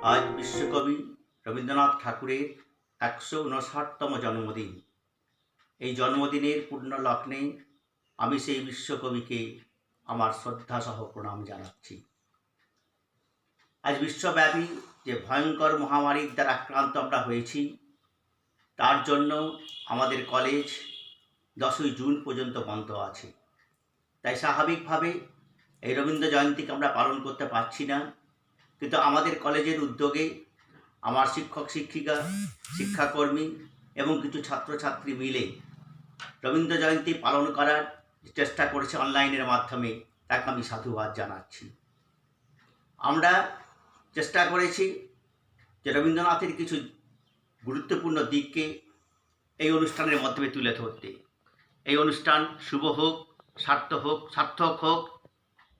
আজ বিশ্বকবি রবীন্দ্রনাথ ঠাকুরের ১৫৯তম জন্মদিন। এই জন্মদিনের পূর্ণ লগ্নে আমি সেই বিশ্বকবিকে আমার শ্রদ্ধাসহ প্রণাম জানাচ্ছি। আজ বিশ্বব্যাপী যে ভয়ঙ্কর মহামারীর দ্বারা আক্রান্ত আমরা হয়েছি, তার জন্য আমাদের কলেজ 10ই জুন পর্যন্ত বন্ধ আছে। তাই স্বাভাবিকভাবে এই রবীন্দ্র জয়ন্তীকে আমরা পালন করতে পারছি না, কিন্তু আমাদের কলেজের উদ্যোগে আমার শিক্ষক শিক্ষিকা, শিক্ষাকর্মী এবং কিছু ছাত্রছাত্রী মিলে রবীন্দ্র জয়ন্তী পালন করার চেষ্টা করেছে অনলাইনের মাধ্যমে, তাকে আমি সাধুবাদ জানাচ্ছি। আমরা চেষ্টা করেছি যে রবীন্দ্রনাথের কিছু গুরুত্বপূর্ণ দিককে এই অনুষ্ঠানের মাধ্যমে তুলে ধরতে। এই অনুষ্ঠান শুভ হোক, সার্থক হোক,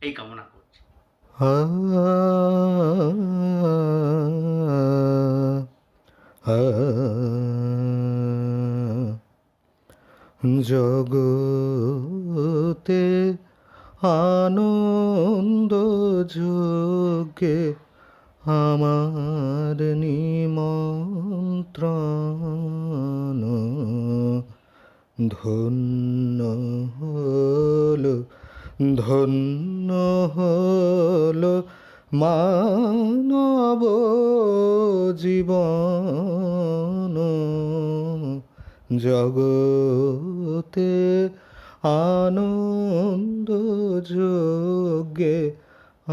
এই কামনা করছি। জগতে আনন্দ যোগে আমার নিমন্ত্রণ, ধন্য হলো মানব জীবন। জগতে আনন্দ যোগে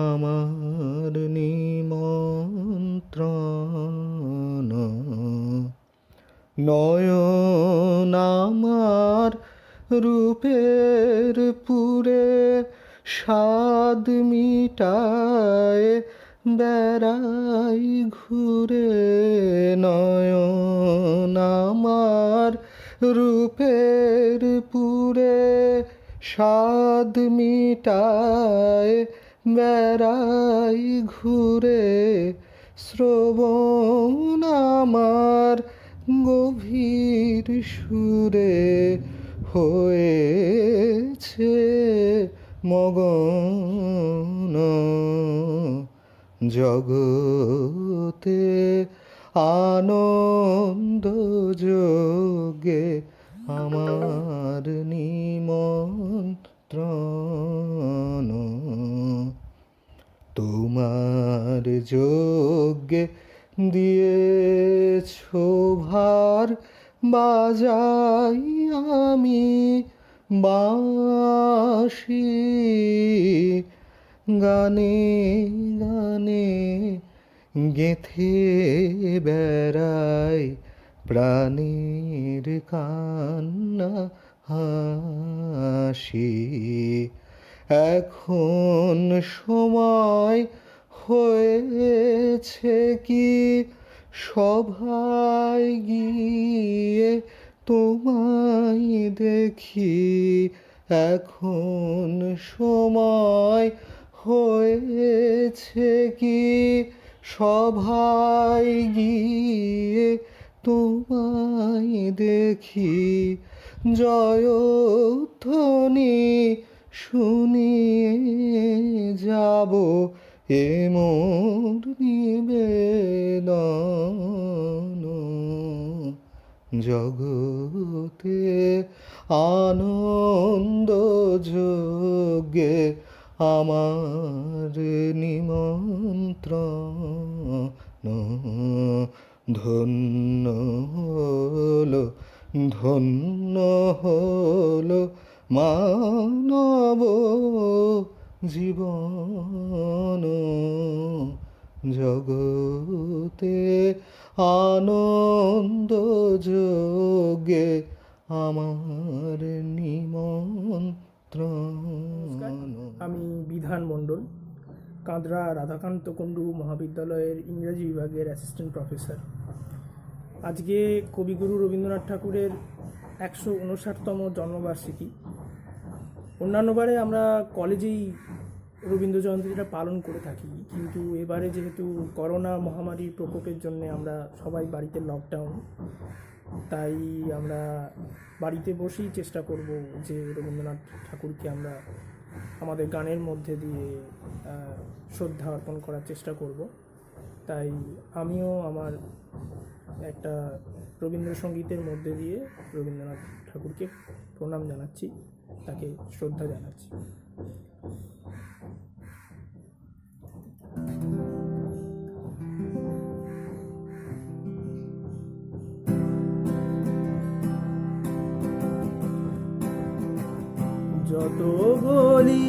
আমার নিমন্ত্রণ। নয়ন আমার রূপের পুরে স্বাদ মিটায় বেড়াই ঘুরে। নয়ন আমার রূপের পুরে স্বাদ মিটায় বেড়াই ঘুরে। শ্রবণ আমার গভীর সুরে হয়েছে মগন। জগতে আনন্দ যোগে আমার নিমন্ত্রণ। তোমার যজ্ঞে দিয়েছ ভার, বাজাই আমি বাঁশি। গানে গানে গেঁথে বেড়াই প্রাণের কান্না হাসি। এখন সময় হয়েছে কি সভায় গিয়ে তোমায় দেখি। এখন সময় হয়েছে কি সভায় গিয়ে তোমায় দেখি। জয়ধ্বনি শুনিয়ে যাব এ মোর নিবেদন। জগতে আনন্দ যোগে আমার নিমন্ত্রণ। ধন্য হলো মানব জীবন। জগতে আনন্দ যোগে আমার নিমন্ত্রণ। আমি বিধান মণ্ডল, কাঁদরা রাধাকান্ত কুণ্ডু মহাবিদ্যালয়ের ইংরেজি বিভাগের অ্যাসিস্ট্যান্ট প্রফেসর। আজকে কবিগুরু রবীন্দ্রনাথ ঠাকুরের ১৫৯তম জন্মবার্ষিকী। অন্যান্যবারে আমরা কলেজেই রবীন্দ্র জয়ন্তীটা পালন করে থাকি, কিন্তু এবারে যেহেতু করোনা মহামারীর প্রকোপের জন্য আমরা সবাই বাড়িতে লকডাউন, তাই আমরা বাড়িতে বসেই চেষ্টা করব যে রবীন্দ্রনাথ ঠাকুরকে আমরা আমাদের গানের মধ্যে দিয়ে শ্রদ্ধা অর্পণ করার চেষ্টা করব। তাই আমিও আমার একটা রবীন্দ্রসঙ্গীতের মধ্যে দিয়ে রবীন্দ্রনাথ ঠাকুরকে প্রণাম জানাচ্ছি, তাকে শ্রদ্ধা জানাচ্ছি। যত বলি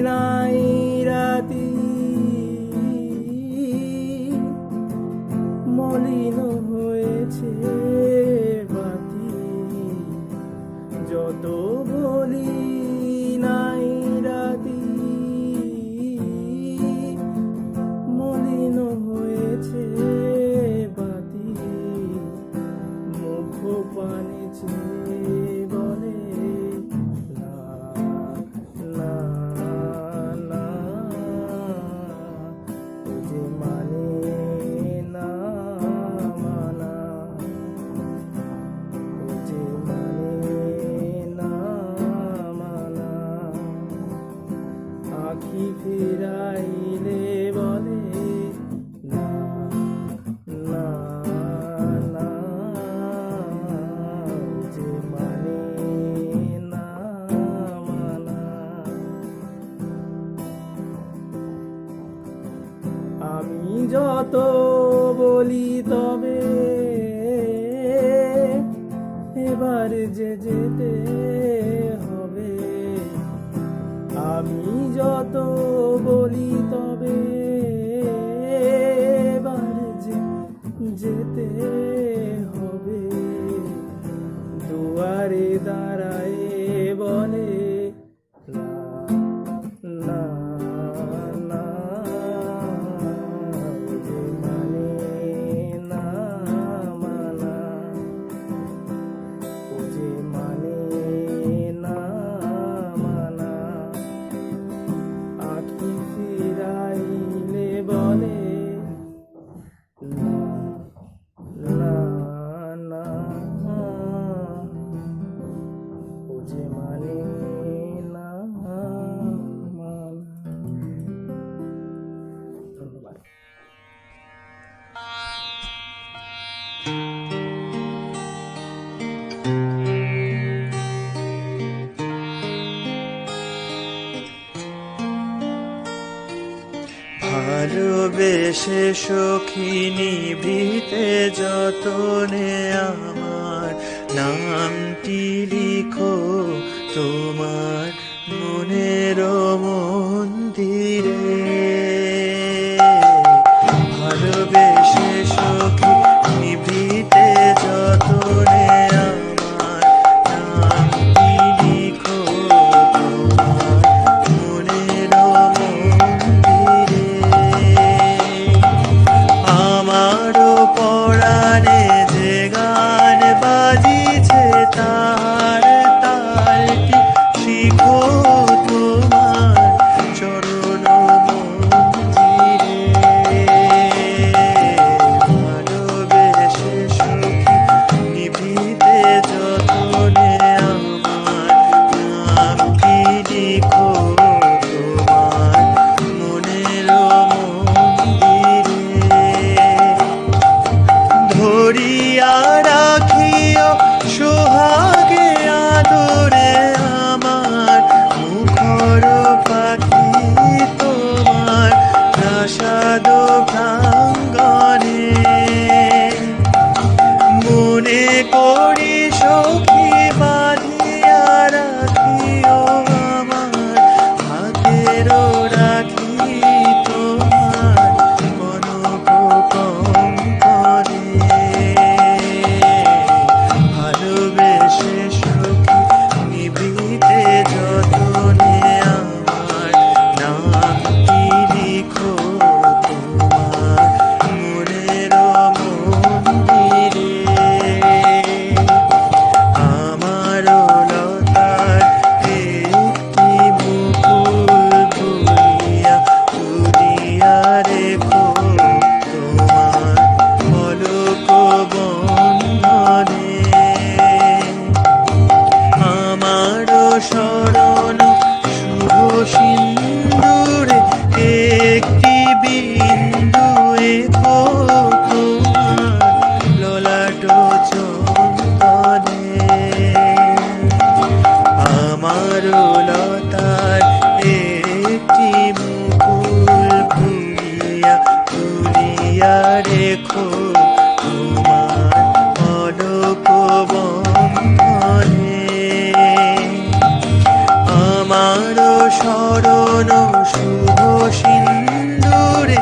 নাই রাতি মলিন হয়েছে বাতি, যত বলি নাই রাতি মলিন হয়েছে বাতি, মুখ পানে চেয়ে বলে না না না, ও যে মানে না মানা, ও যে মানে না মানা, আখি ফিরাইলে বলে না না না, ও যে মানে না মানা। আমি যত বলি তবে এবার যে যেতে হবে, আমি যত বলি তবে এবার যে যেতে হবে, দুয়ারে দাঁড়ায় বলে না না না, ও যে মানে না মানা, ও যে মানে না মানা, আখি ফিরাইলে বলে না না না, ও যে মানে না মানা। ধন্যবাদ। ভালোবেসে সখিনী ভিতে যতনে আমার নামটি লিখো তোমার মনের মন্দিরে। ভালোবেসে সখিনী ভিতে যতনে আমার নামটি লিখো তোমার মনের আমারও পরাণে যে গান বাজিছে তার তালটি শিখো তোমার চরণ মন্দিরে। ভালোবেসে সখী নিভিতে যতনে আমার নামটি লিখো তোমার মনের ধরিয়া রাখিও সোহাগে আদরে আমার মুখর পাখি তোমার প্রাসাদ প্রাঙ্গণে। মনে করি সখী বাঁধিয়া রাখিও আমার হাতেরও রাখি তোমার কনক কঙ্কণে। ভালোবেসে সখী নিভিতে যতনে আমার নামটি লিখো তোমার মনের মন্দিরে। আমার লতার একটি মুকুল ধরিয়া তুলিয়া রেখো তোমার পলক বন্ধনে। আমার শরণ শুভ সিন্দুরে একটি বিন্দু এখো শরণ শুভ সিন্দুরে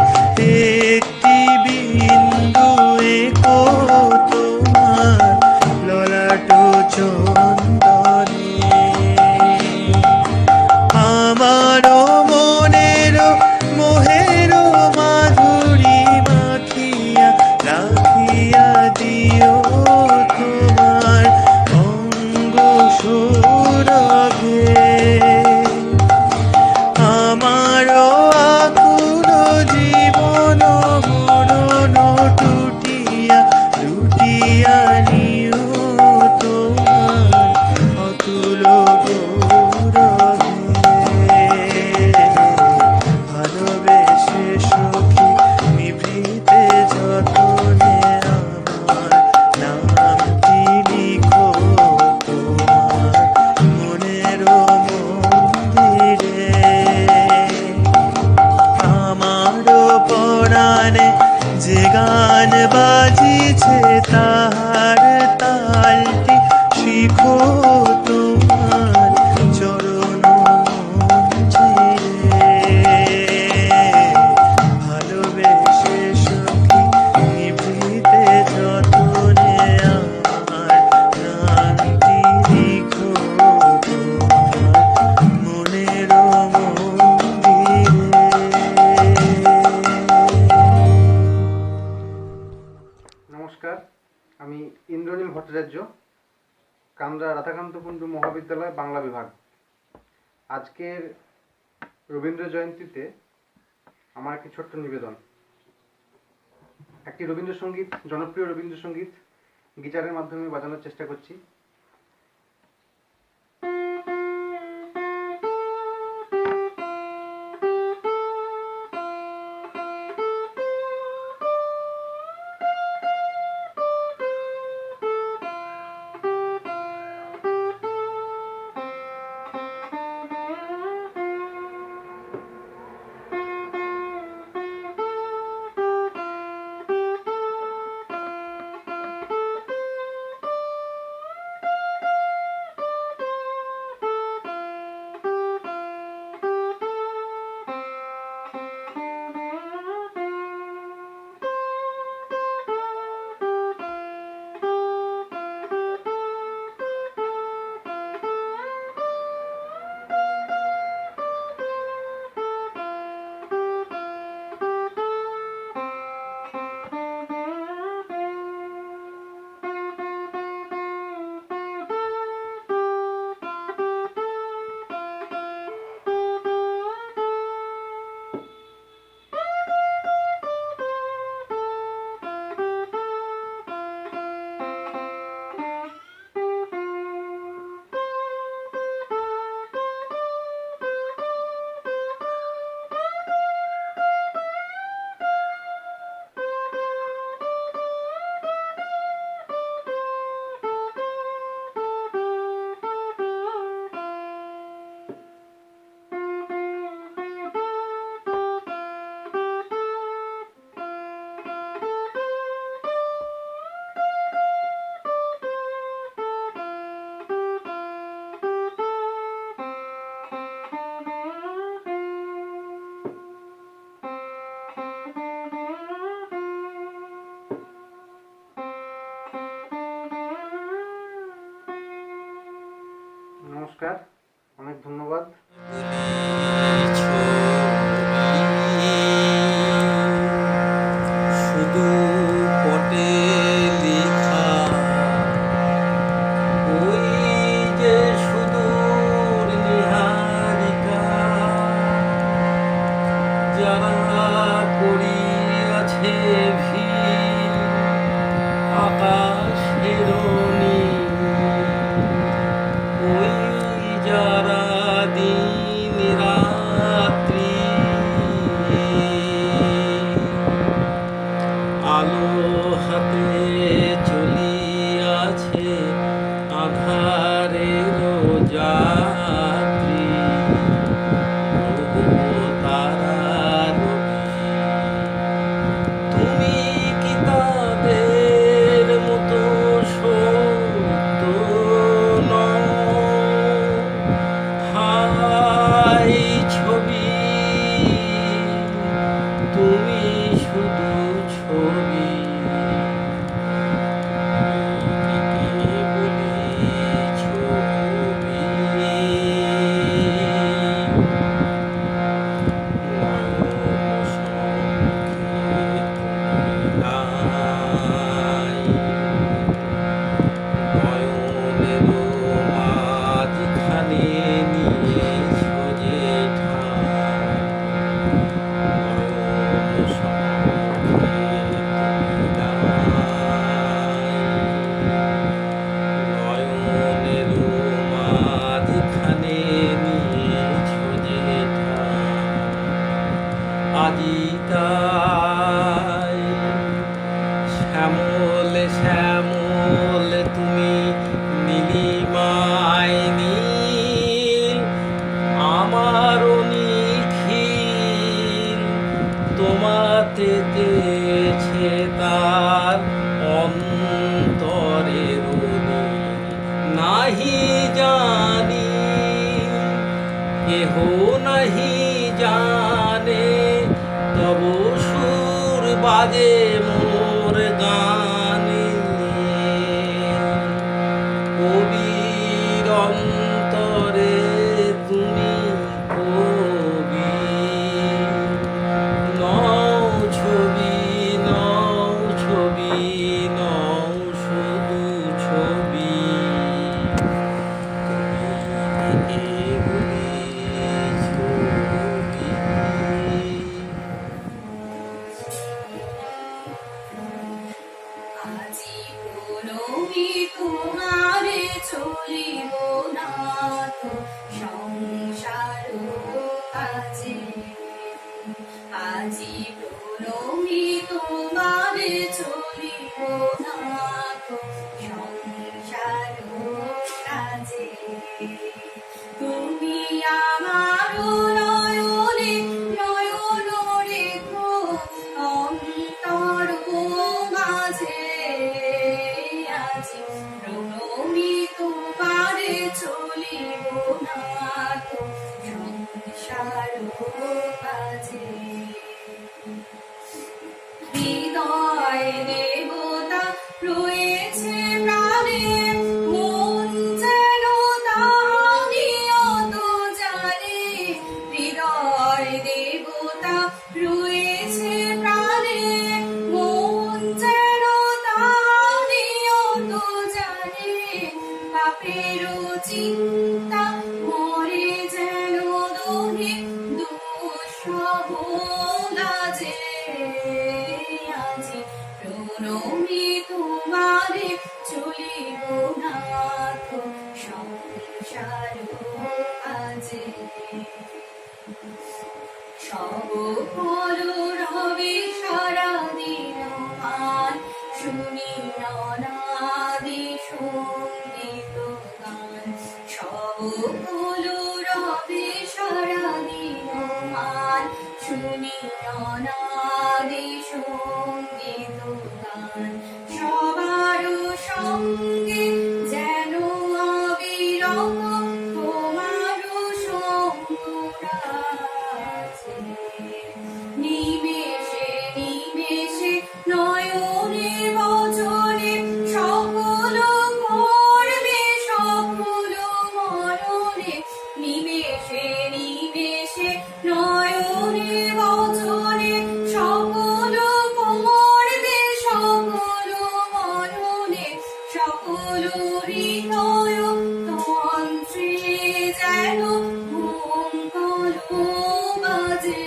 একটি বিন্দু একো তোমার ললাট চন্দনে আমারও মনের মোহের মাধুরী মাখিয়া রাখিয়া দিও তোমার অঙ্গ সৌরভে আমারও আকুল জীবন মরণ টুটিয়া টুটিয়া নিও তোমার অতুল গৌরবে ভালোবেসে সখী নিভৃতে যতনে আমার নামটি লিখো তোমার মনের মন্দিরে আমারও পরাণে যে গান বাজিছে তাহার তালটি শিখো তোমার চরণ মঞ্জিরে ভালোবেসে সখী নিভৃতে যতনে আমার নামটি লিখো তোমার মনের মন্দিরে। নমস্কার, আমি ইন্দ্রনীল ভট্টাচার্য, কান্দ্রা রাধাকান্ত কুণ্ডু মহাবিদ্যালয় বাংলা বিভাগ। আজকের রবীন্দ্র জয়ন্তীতে আমার একটি ছোট্ট নিবেদন। একটি রবীন্দ্রসঙ্গীত, জনপ্রিয় রবীন্দ্রসঙ্গীত গিটারের মাধ্যমে বাজানোর চেষ্টা করছি। নমস্কার, অনেক ধন্যবাদ। শুধু পটে লেখা ওই যে সুদূর নিহারিকা যারা করিয়াছে ভিড় আকাশের নীল, ওই যারা দিন রাত্রি আলো হাতে চলিয়াছে আধারের যাত্রী। ও তারার তুমি কি তাদের মতো সত্য নও? হায় কেহ নাহি জানে তব সুর বাজে মোর গানে কবির অন্তরে তুমি কবি নও ছবি নও ছবি নও শুধু ছবি আজি প্রণমী তোমারে চলিব না তো সংসার কাজে আজি প্রণমী তোমারে চলিব না তো সংসার কাজে তুমি আমার নয়নে নয়ন রেখো অন্তর মাঝে আজি প্রণমী তোমারে চলিব না তো সংসার কাজে হৃদয় দেবতা রয়েছে প্রাণে মন যেন তাহারিয়ত জানে হৃদয় দেবতা রয়েছে প্রাণে মন যেন তাহারিয়ত জানে পাপেরও চিন্তা মরে যেন দোহে দুঃসহ লাজে আজি প্রণমী তোমারে চলিব না তো সংসার কাজে সব ফল রবে সারা দিন মান শুনি অনাদি সঙ্গীত গান সব ফল রবে সারা দিন মান শুনি অনাদি সঙ্গীত গান সবার সঙ্গে যেন অবিরত তোমার সঙ্গ আছে নিমেষে নিমেষে নয়নে বচনে সকল করবে সকল মরণে নিমেষে নিমেষে নয়নে বচনে সকল করবে সকল মরণে সকল হৃদয় তন্ত্রে যেন মঙ্গল বাজে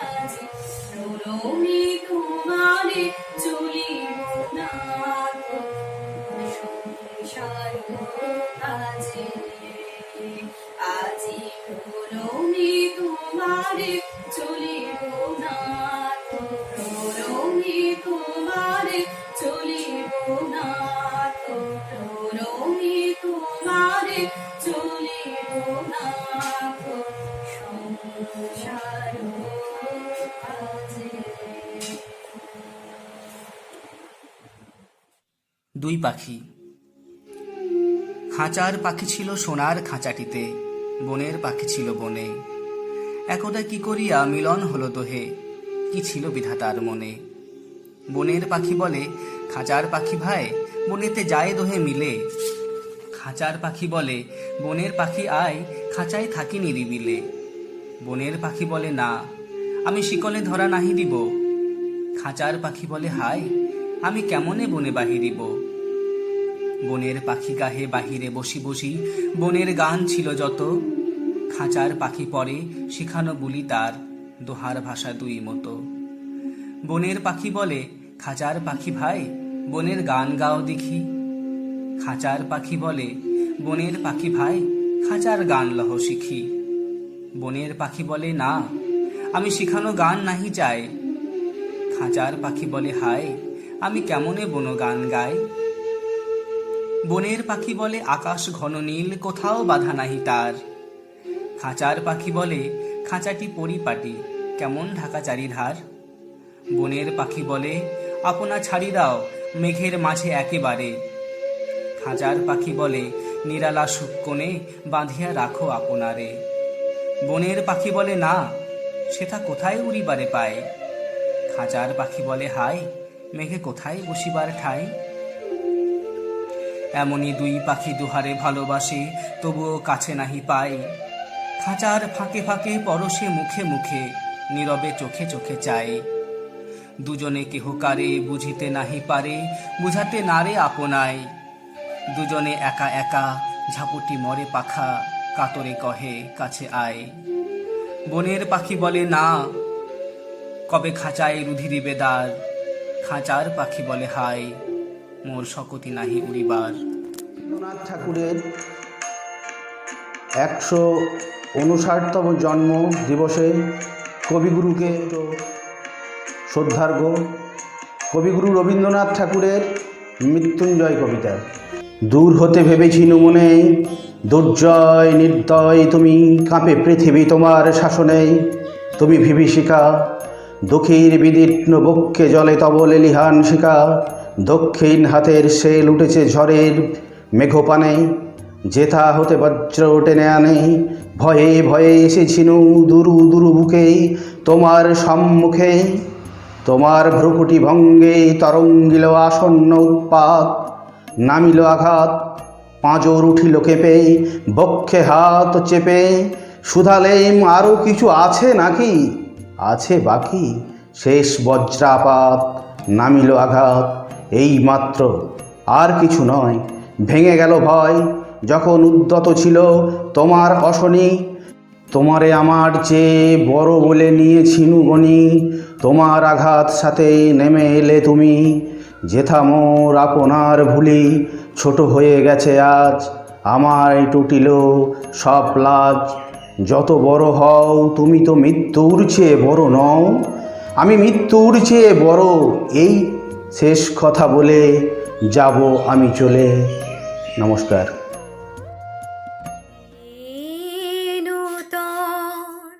আজি প্রণমী তোমারে চলিব না তো সংসার কাজে আজি প্রণমী তোমারে চলিব না তো প্রণমী তোমারে চলিব না তো প্রণমী তোমারে চলিব না তো সংসার কাজে দুই পাখি। খাঁচার পাখি ছিল সোনার খাঁচাটিতে, বনের পাখি ছিল বনে। একদা কি করিয়া মিলন হলো দোহে, কি ছিল বিধাতার মনে। বনের পাখি বলে খাঁচার পাখি ভাই, বনেতে যায় দোহে মিলে। খাঁচার পাখি বলে বনের পাখি আয়, খাঁচায় থাকি নিরিবিলে। বনের পাখি বলে না, আমি শিকলে ধরা নাহি দিব। খাঁচার পাখি বলে হায়, আমি কেমনে বনে বাহিরিব। বনের পাখি গাহে বাহিরে বসি বসি, বনের গান ছিল যত। খাঁচার পাখি পরে শিখানো বুলি তার, দোহার ভাষা দুই মতো। বনের পাখি বলে খাঁচার পাখি ভাই, বনের গান গাও দেখি। খাঁচার পাখি বলে বনের পাখি ভাই, খাঁচার গান লহ শিখি। বনের পাখি বলে না, আমি শিখানো গান নাহি চাই। খাঁচার পাখি বলে হায়, আমি কেমনে বন গান গাই। বনের পাখি বলে আকাশ ঘন নীল, কোথাও বাধা নাহি তার। খাঁচার পাখি বলে খাঁচাটি পরিপাটি, কেমন ঢাকা চারিধার। বনের পাখি বলে আপনা ছাড়ি দাও, মেঘের মাঝে একেবারে। খাঁচার পাখি বলে নিরালা সুকোণে বাঁধিয়া রাখো আপনারে। বনের পাখি বলে না, সেটা কোথায় উড়িবারে পায়। খাঁচার পাখি বলে হায়, মেঘে কোথায় বসিবার ঠাই। এমনই দুই পাখি দুহারে ভালোবাসে, তবুও কাছে নাহি পায়। খাঁচার ফাঁকে ফাঁকে পরশে মুখে মুখে, নীরবে চোখে চোখে চায়। দুজনে কেহ কারে বুঝিতে নাহি পারে, বুঝাতে নারে আপনায়। দুজনে একা একা ঝাপুটি মরে পাখা, কাতরে কহে কাছে আয়। বনের পাখি বলে না, কবে খাঁচায় রুধি দিবে দ্বার। খাঁচার পাখি বলে হায়, মোর শকতি নাহি উড়িবার। রবীন্দ্রনাথ ঠাকুরের 159তম জন্ম দিবসে কবিগুরুকে শ্রদ্ধার্ঘ্য। কবিগুরু রবীন্দ্রনাথ ঠাকুরের মৃত্যুঞ্জয় কবিতা। দূর হতে ভেবেছিনু মনে, দুর্জয় নির্দয় তুমি, কাঁপে পৃথিবী তোমার শাসনে। তুমি বিভীষিকা, দুঃখীর বিদীর্ণ বক্ষে জলে তব লেলিহান শিকা। দক্ষিণ হাতের শেল উঠেছে ঝড়ের মেঘপানে, যেথা হতে বজ্র টেনে আনে। ভয়ে ভয়ে এসেছিনু দুরু দুরু বুকে তোমার সম্মুখে। তোমার ভ্রুকুটি ভঙ্গে তরঙ্গিল আসন্ন উৎপাত, নামিল আঘাত, পাঁজর উঠিল কেঁপে, বক্ষে হাত চেপে। শুধালেম আরও কিছু আছে নাকি, আছে বাকি। শেষ বজ্রাপাত, নামিল আঘাত, এই মাত্র, আর কিছু নয়। ভেঙে গেল ভয়, যখন উদ্যত ছিল তোমার অশনি। তোমারে আমার চেয়ে বড় বলে নিয়েছিনু গনি। তোমার আঘাত সাথে নেমে এলে তুমি, যেথা মোর আপনার ভুলি। ছোট হয়ে গেছে আজ, আমায় টুটিল সব লাজ। যত বড় হও তুমি তো মৃত্যুর চেয়ে বড় নও। আমি মৃত্যুর চেয়ে বড়, এই শেষ কথা বলে যাব আমি চলে। নমস্কার। নূতন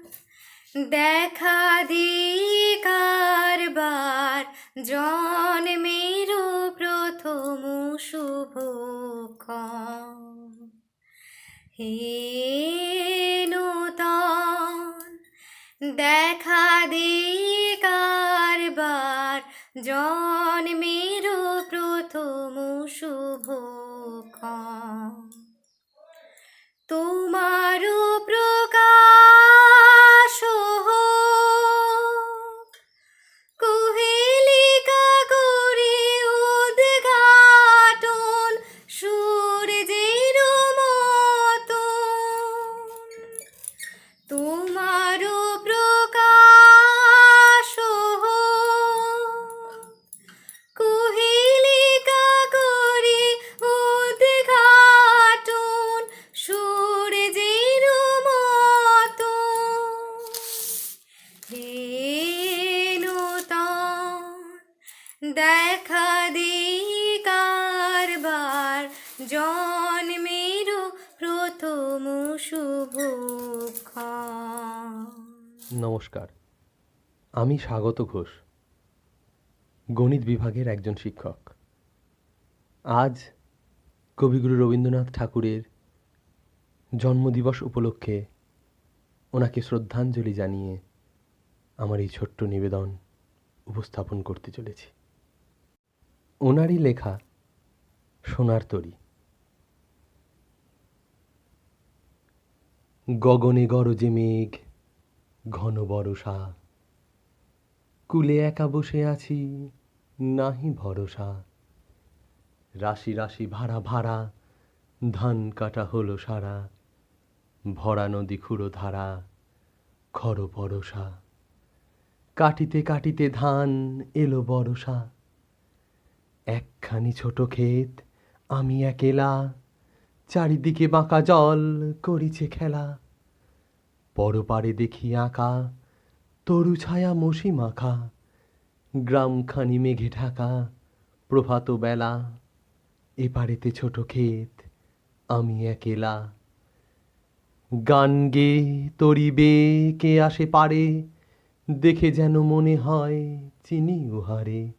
দেখা দিই কারবার, জন্মের প্রথম শুভক্ষণ। হে নূতন দেখা দিই কারবার, জন্মের প্রথম শুভক্ষণ। তোমারও প্রকাশ হোক, কুহেলিকা করে উদ্ঘাটন সূর্যের মতন। তোমারও প্রকাশ হোক, কুহেলিকা করে উদ্ঘাটন সূর্যের মতন। হে নূতন দেখা দিই কারবার, জন্মের প্রথম শুভক্ষণ। নমস্কার, আমি স্বাগত ঘোষ, গণিত বিভাগের একজন শিক্ষক। আজ কবিগুরু রবীন্দ্রনাথ ঠাকুরের জন্মদিবস উপলক্ষে ওনাকে শ্রদ্ধাঞ্জলি জানিয়ে আমার এই ছোট্ট নিবেদন উপস্থাপন করতে চলেছি। ওনারই লেখা সোনার তরী। গগনে গরজে মেঘ, ঘন বরষা, কুলে একা বসে আছি নাহি ভরসা। রাশি রাশি ভাড়া ভাড়া, ধান কাটা হলো সারা। ভরা নদী খুঁড়ো ধারা, খর বরষা। কাটিতে কাটিতে ধান এলো বরষা। একখানি ছোট ক্ষেত, আমি একেলা, চারিদিকে বাঁকা জল করিছে খেলা। পরপারে দেখি আঁকা, তরু ছায়া মশি মাখা। গ্রামখানি মেঘে ঢাকা, প্রভাত বেলা। এপারেতে ছোট ক্ষেত, আমি একেলা। গান গে তরিবে কে আসে পারে, দেখে যেন মনে হয় চিনি উহারে।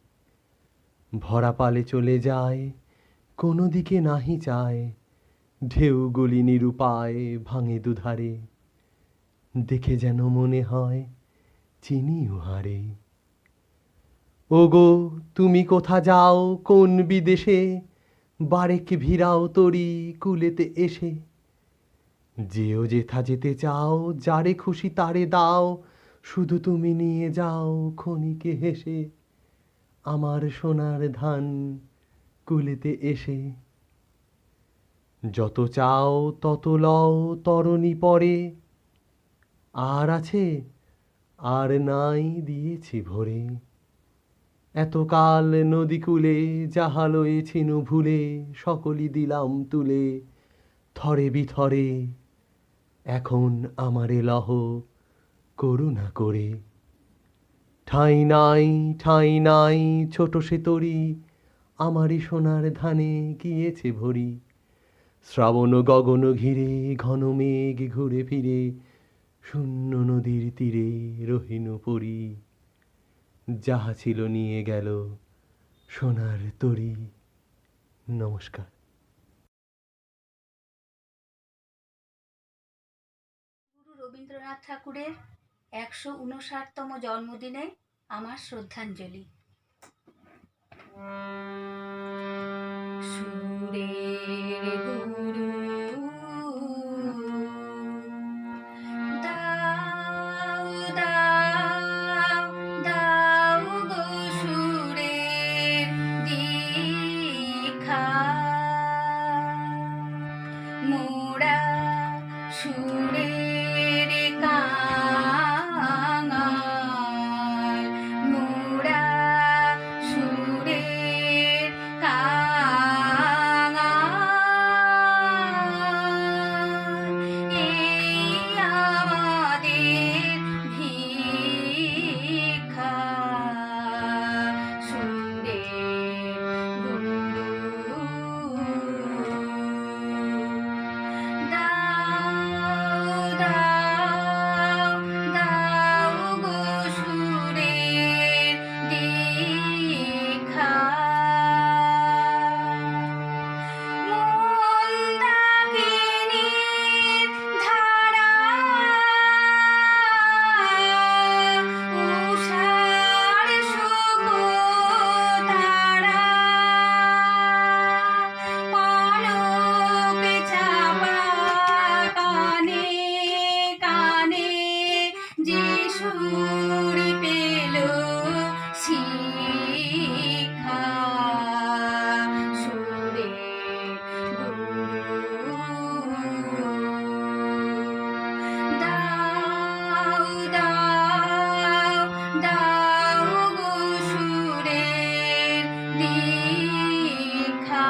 ভরা পালে চলে যায়, কোনো দিকে নাহি যায়। ঢেউগুলি নিরুপায় ভাঙে দুধারে, দেখে যেন মনে হয় চিনি উহারে। ওগো তুমি কোথা যাও কোন বিদেশে, বারেক ভিড়াও তরি কুলেতে এসে। যেও যেথা যেতে চাও, যারে খুশি তারে দাও, শুধু তুমি নিয়ে যাও ক্ষণিকে হেসে আমার সোনার ধান কুলেতে এসে। যত চাও তত লও তরণী পরে, আর আছে আর নাই দিয়েছি ভরে। এতকাল নদী কূলে যাহা লয়েছিনু ভুলে, সকলই দিলাম তুলে থরে বিথরে। এখন আমারে লহ করুণা করে। ঠাঁই নাই ছোট সে তরি, আমারই সোনার ধানে গিয়েছে ভরি। শ্রাবণ গগন ঘিরে ঘন মেঘ ঘুরে ফিরে, শূন্য নদীর তীরে রহিনু পরি। যাহা ছিল নিয়ে গেল সোনার তরি। নমস্কার। গুরু রবীন্দ্রনাথ ঠাকুরের 159তম জন্মদিনে আমার শ্রদ্ধাঞ্জলি। সুরের গুরু দাও দাও দাও গো সুরের দীক্ষা, মোরা সুরের কাঙাল, মোরা সুরের কাঙাল। এই আমাদের ভিক্ষা, সুরের গুরু দাও দাও দাও গো সুরের দীক্ষা। মন্দাকিনীর ধারা উষার শুকতারা, কনক চাপা কানে কানে যে সুর পেল শিক্ষা, সুরের গুরু দাও দাও দাও গো সুরের দীক্ষা।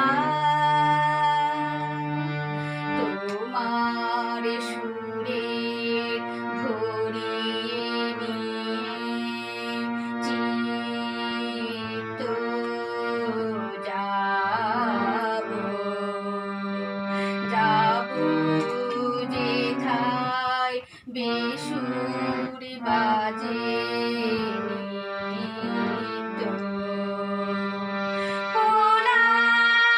তোমার সুরে ভরিয়ে নিয়ে চিত্ত যাব যাব যেথায় বেসুর বাজে নিত্য। কোলাহলে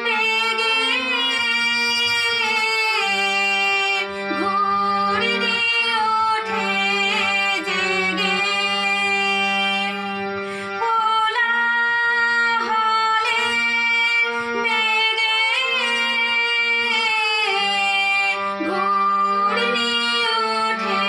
বেগে ঘুর দিয়ে ওঠে জেগে, কোলাহলে বেগে ঘুর দিয়ে ওঠে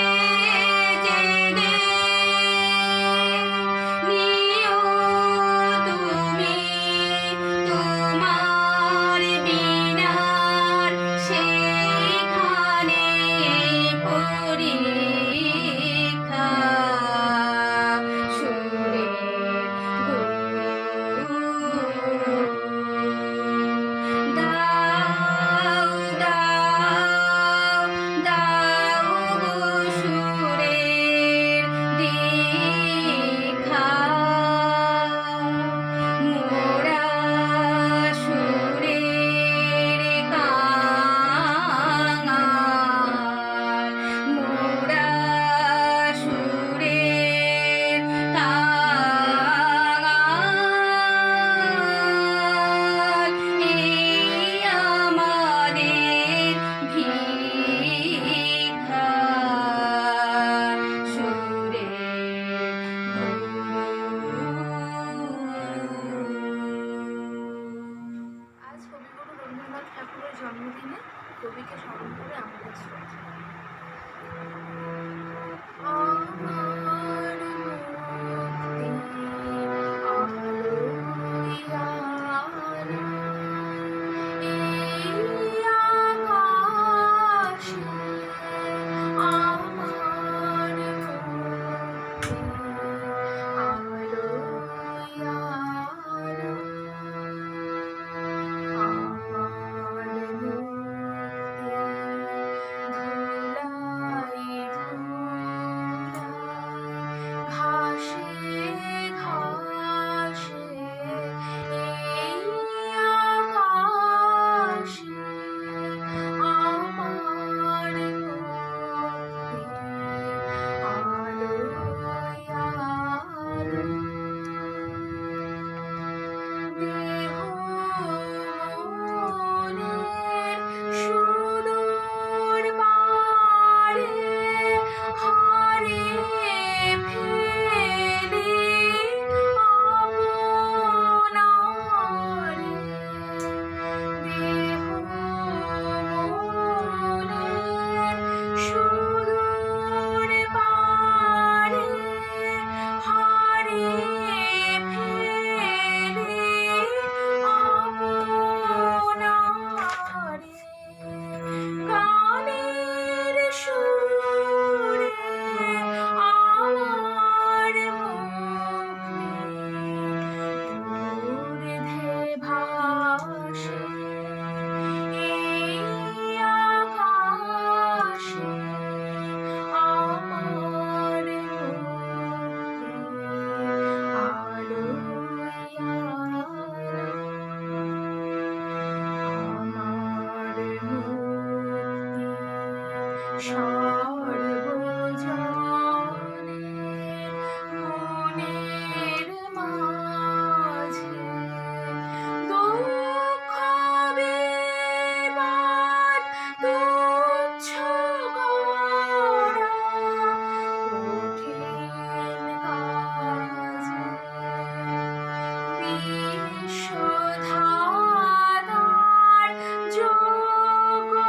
কবিকে স্মরণ করে আমাদের শ্রদ্ধা। আমার মুক্তি আলোয় আলো, এই আকাশে আমার মুক্তি আলোয় আলো, আমার মুক্তি ধুলাই ধুলাই ঘাসে ঘাসে এই আকাশে আমার মুক্তি আলোয় আলো, দেহ মনের সুদূর পারে হারিয়ে ফেলি আপনারে, দেহ মনের সুদূর পারে হারিয়ে ফেলি আপনারে, গানের সুরে আমার মুক্তি ঊর্ধ্বে ভাসে এই আকাশে আমার মুক্তি আলোয় আলো, আমার মুক্তি সর্বজনের মনের মাঝে, দুঃখ বিপদ তুচ্ছ করা কঠিন কাজে, বিশ্বধাতার যোগশালায়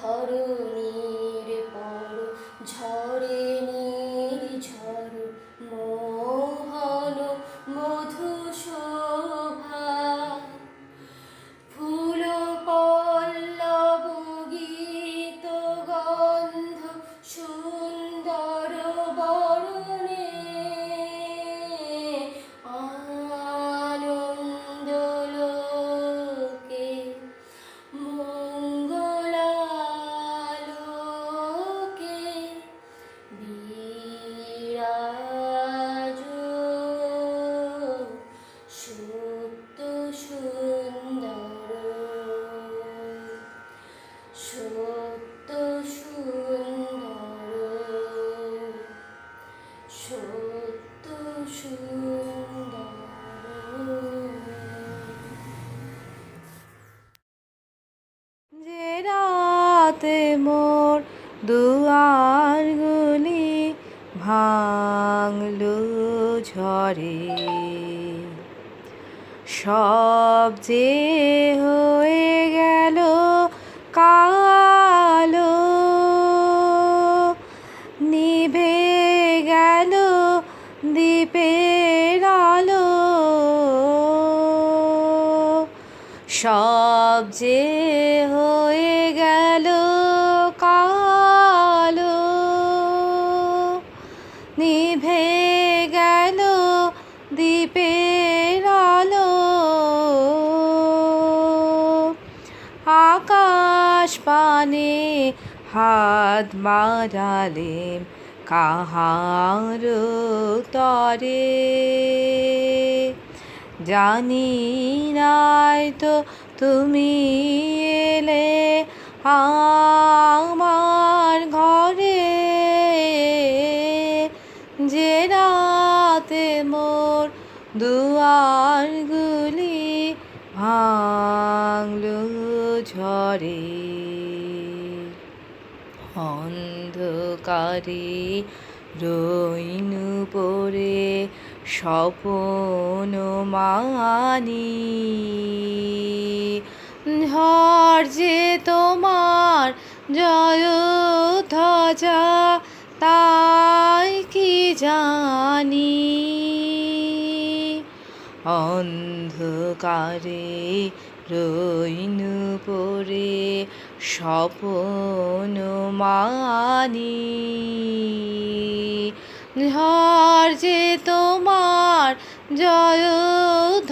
ধরণীর পর ঝরে নির্ঝর মোহন মধু শোভা ফুল পল্লব গীত গন্ধ সুন্দর বরণে আনন্দ লোকে মঙ্গলালোকে বিরাজ সত্য সুন্দর সত্য সুন্দর সত্য সুন্দর। যে রাতে মোর দুয়ারগুলি ভাঙলো ঝড়ে, সব যে হয়ে গেল কালো, নিভে গেল দ্বীপের আলো, সব যে হয়ে গেল কালো, নিভে গেল দ্বীপের আলো। আকাশ পানে হাত বাড়ালেম কাহার তরে, জানি নাই তো তুমি এলে আমার ঘরে, যে রাতে মোর দুয়ারগুলি ভাঙলো ঝড়ে। অন্ধকারে রইনু পড়ে স্বপন মানি, ঝড় যে তোমার জয় ধ্বজা তাই কি জানি। অন্ধকারে রইনু পড়ে স্বপন মানি, ঝড় যে তোমার জয়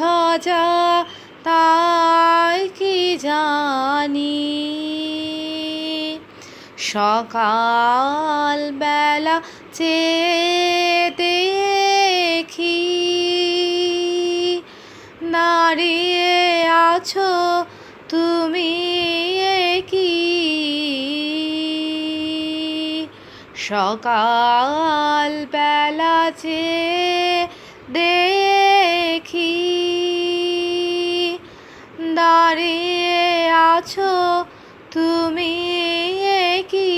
ধ্বজা তাই কি জানি। সকাল বেলা চেয়ে দেখি দাঁড়িয়ে আছো তুমি কি, সকাল বেলা চেয়ে দেখি দাঁড়িয়ে আছো তুমি কি।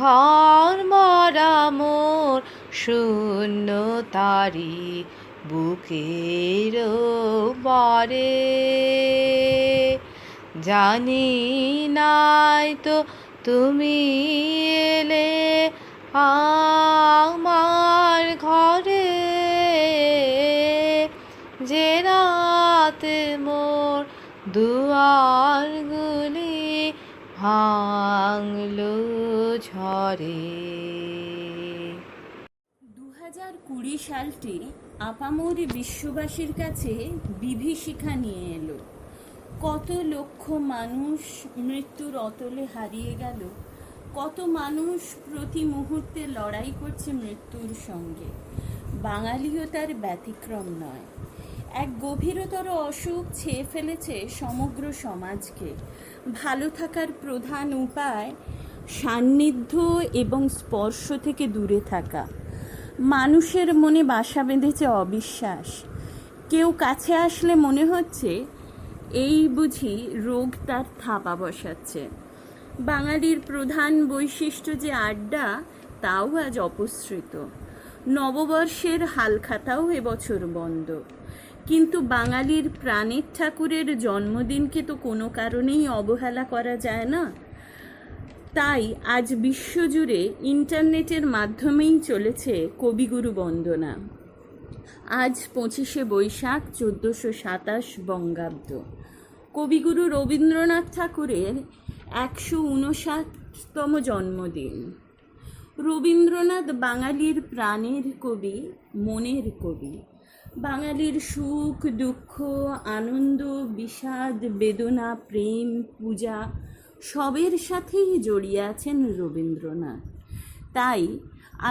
ঘর মরা মোর শূন্য তারি বুকের পরে, জানি নাই তো তুমি এলে আমার ঘরে, যে রাতে মোর দুয়ারগুলি ভাঙলো ঝড়ে। 2020 সালটি আপামর বিশ্ববাসীর কাছে বিভীষিকা নিয়ে এলো। কত লক্ষ মানুষ মৃত্যুর অতলে হারিয়ে গেল, কত মানুষ প্রতি মুহূর্তে লড়াই করছে মৃত্যুর সঙ্গে। বাঙালিও তার ব্যতিক্রম নয়। এক গভীরতর অসুখ ছেয়ে ফেলেছে সমগ্র সমাজকে। ভালো থাকার প্রধান উপায় সান্নিধ্য এবং স্পর্শ থেকে দূরে থাকা। মানুষের মনে বাসা বেঁধেছে অবিশ্বাস। কেউ কাছে আসলে মনে হচ্ছে এই বুঝি রোগ তার থাপা বসাচ্ছে। বাঙালির প্রধান বৈশিষ্ট্য যে আড্ডা, তাও আজ অপসৃত। নববর্ষের হালখাতাও এবছর বন্ধ। কিন্তু বাঙালির প্রাণের ঠাকুরের জন্মদিনকে তো কোনো কারণেই অবহেলা করা যায় না। তাই আজ বিশ্বজুড়ে ইন্টারনেটের মাধ্যমেই চলেছে কবিগুরু বন্দনা। আজ 25শে বৈশাখ 1427 বঙ্গাব্দ, কবিগুরু রবীন্দ্রনাথ ঠাকুরের 159তম জন্মদিন। রবীন্দ্রনাথ বাঙালির প্রাণের কবি, মনের কবি। বাঙালির সুখ দুঃখ, আনন্দ বিষাদ, বেদনা, প্রেম, পূজা সবের সাথেই জড়িয়ে আছেন রবীন্দ্রনাথ। তাই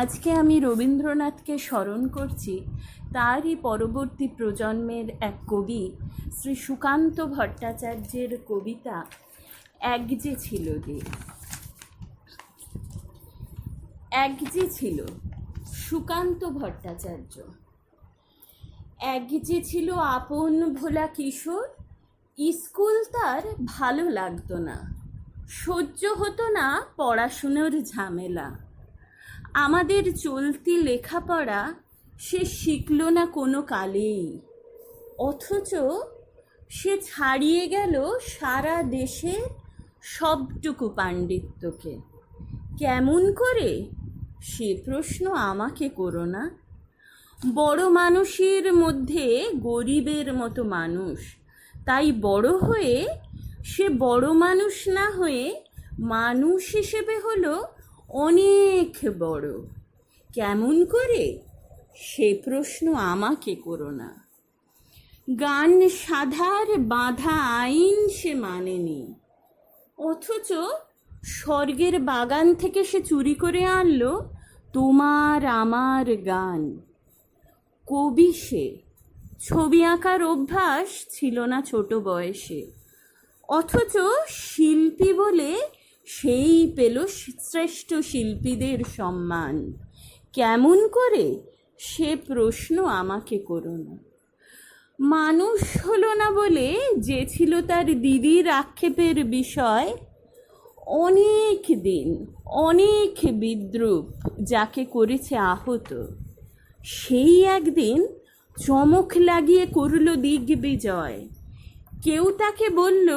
আজকে আমি রবীন্দ্রনাথকে স্মরণ করছি তারই পরবর্তী প্রজন্মের এক কবি শ্রী সুকান্ত ভট্টাচার্যের কবিতা এক যে ছিল দিয়ে। এক যে ছিল, সুকান্ত ভট্টাচার্য। এক যে ছিল আপন ভোলা কিশোর, স্কুল তার ভালো লাগতো না, সহ্য হতো না পড়াশুনোর ঝামেলা। আমাদের চলতি লেখাপড়া সে শিখল না কোনো কালেই, অথচ সে ছাড়িয়ে গেল সারা দেশের সবটুকু পাণ্ডিত্যকে। কেমন করে, সে প্রশ্ন আমাকে করো না। বড় মানুষের মধ্যে গরিবের মতো মানুষ, তাই বড় হয়ে সে বড় মানুষ না হয়ে মানুষ হিসেবে হলো অনেক বড়। কেমন করে, সে প্রশ্ন আমাকে করো না। গান সাধার বাঁধা আইন সে মানেনি, অথচ স্বর্গের বাগান থেকে সে চুরি করে আনলো তোমার আমার গান। কবি সে, ছবি আঁকার অভ্যাস ছিল না ছোট বয়সে, অথচ শিল্পী বলে সেই পেল শ্রেষ্ঠ শিল্পীদের সম্মান। কেমন করে, সে প্রশ্ন আমাকে করো না। মানুষ হলো না বলে যে ছিল তার দিদির আক্ষেপের বিষয়, অনেক দিন অনেক বিদ্রূপ যাকে করেছে আহত, সেই একদিন চমক লাগিয়ে করল দিগ্বিজয়। কেউ তাকে বলল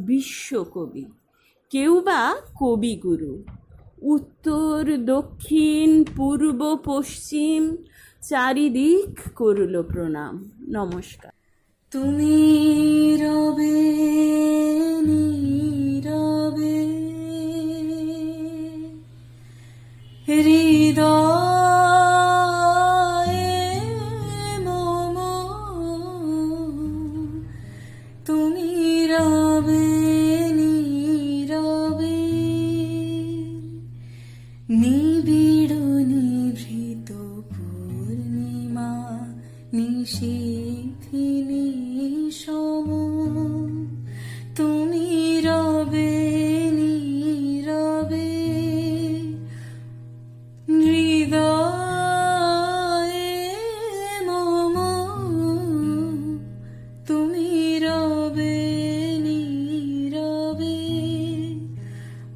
বিশ্বকবি, কেউ বা কবিগুরু। উত্তর দক্ষিণ পূর্ব পশ্চিম চারিদিক করল প্রণাম। নমস্কার। তুমি রবে নীরবে, হৃদয়ে মম, তুমি রবে নীরবে, নিবিড় নিভৃত পূর্ণিমা নিশীথিনী সম, তুমি রবে নীরবে, হৃদয়ে মম, তুমি রবে নীরবে,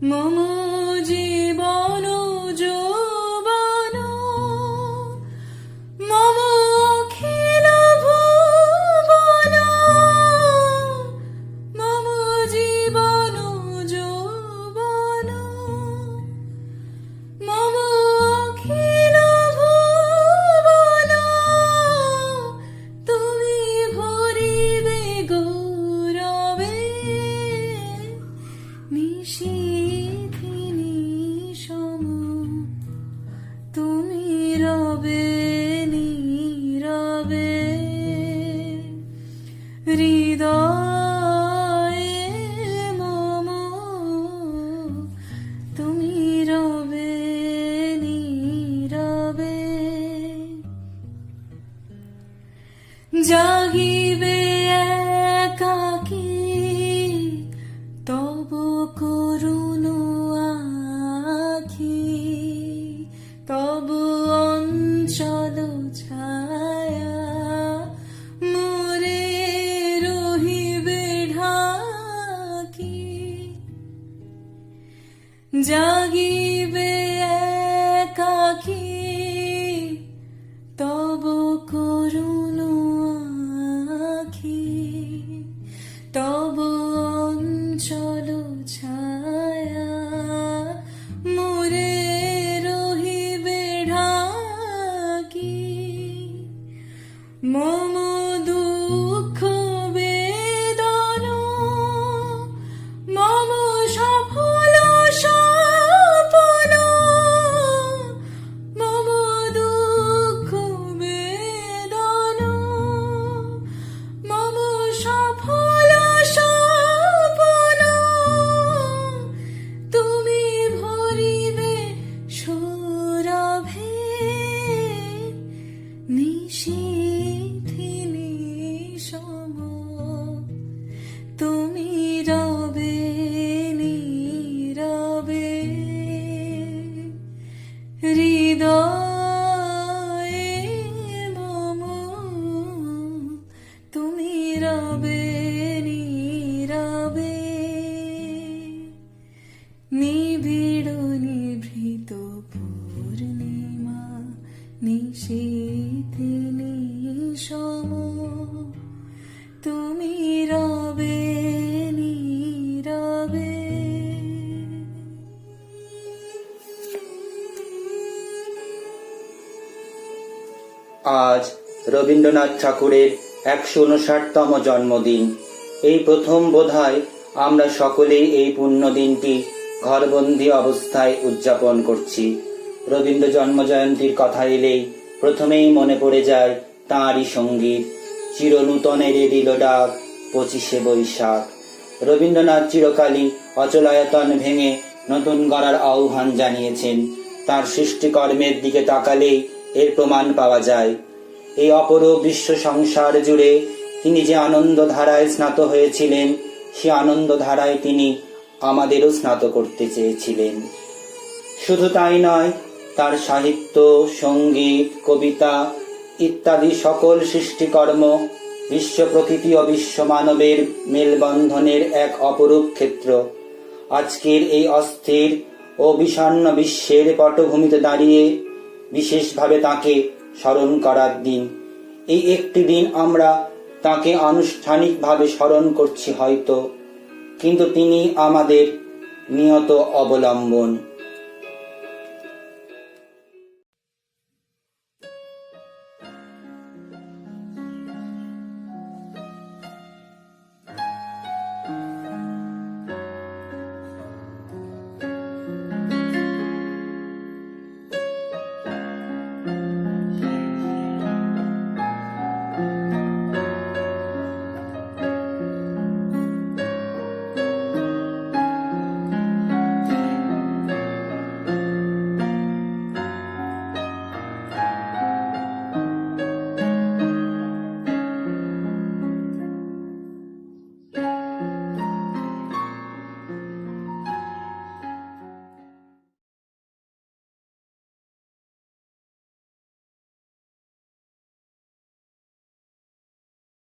মম জীবন যৌবন, মম অখিল ভুবন, মম জীবন যৌবন, মম অখিল ভুবন, তুমি ভরিবে গৌরবে, নিশীথিনী সম, তুমি রবে নীরবে, হৃদয়ে মম, তুমি রবে নীরবে, জাগিবে একাকী তব করুণ আখি, তব অঞ্চল ছায়া মোরে রহিবে ঢাকি, জাগিবে একাকী তব করুণ আজ রবীন্দ্রনাথ ঠাকুরের 159তম জন্মদিন। এই প্রথম বোধহয় আমরা সকলেই এই পুণ্য দিনটি ঘরবন্দি অবস্থায় উদযাপন করছি। রবীন্দ্র জন্মজয়ন্তীর কথা এলেই প্রথমেই মনে পড়ে যায় তাঁরই সঙ্গীত, চিরনূতনের দিল ডাক 25শে বৈশাখ। রবীন্দ্রনাথ চিরকালই অচলায়তন ভেঙে নতুন গড়ার আহ্বান জানিয়েছেন। তার সৃষ্টিকর্মের দিকে তাকালেই এর প্রমাণ পাওয়া যায়। এই অপরূপ বিশ্ব সংসার জুড়ে তিনি যে আনন্দ ধারায় স্নাত হয়েছিলেন, সে আনন্দ ধারায় তিনি আমাদেরও স্নাত করতে চেয়েছিলেন। শুধু তাই নয়, তার সাহিত্য, সঙ্গীত, কবিতা ইত্যাদি সকল সৃষ্টিকর্ম বিশ্ব প্রকৃতি ও বিশ্ব মানবের মেলবন্ধনের এক অপরূপ ক্ষেত্র। আজকের এই অস্থির ও বিষণ্ণ বিশ্বের পটভূমিতে দাঁড়িয়ে বিশেষভাবে তাকে স্মরণ করার দিন। এই একটি দিন আমরা তাকে আনুষ্ঠানিকভাবে স্মরণ করছি হয়তো, কিন্তু তিনি আমাদের নিয়ত অবলম্বন।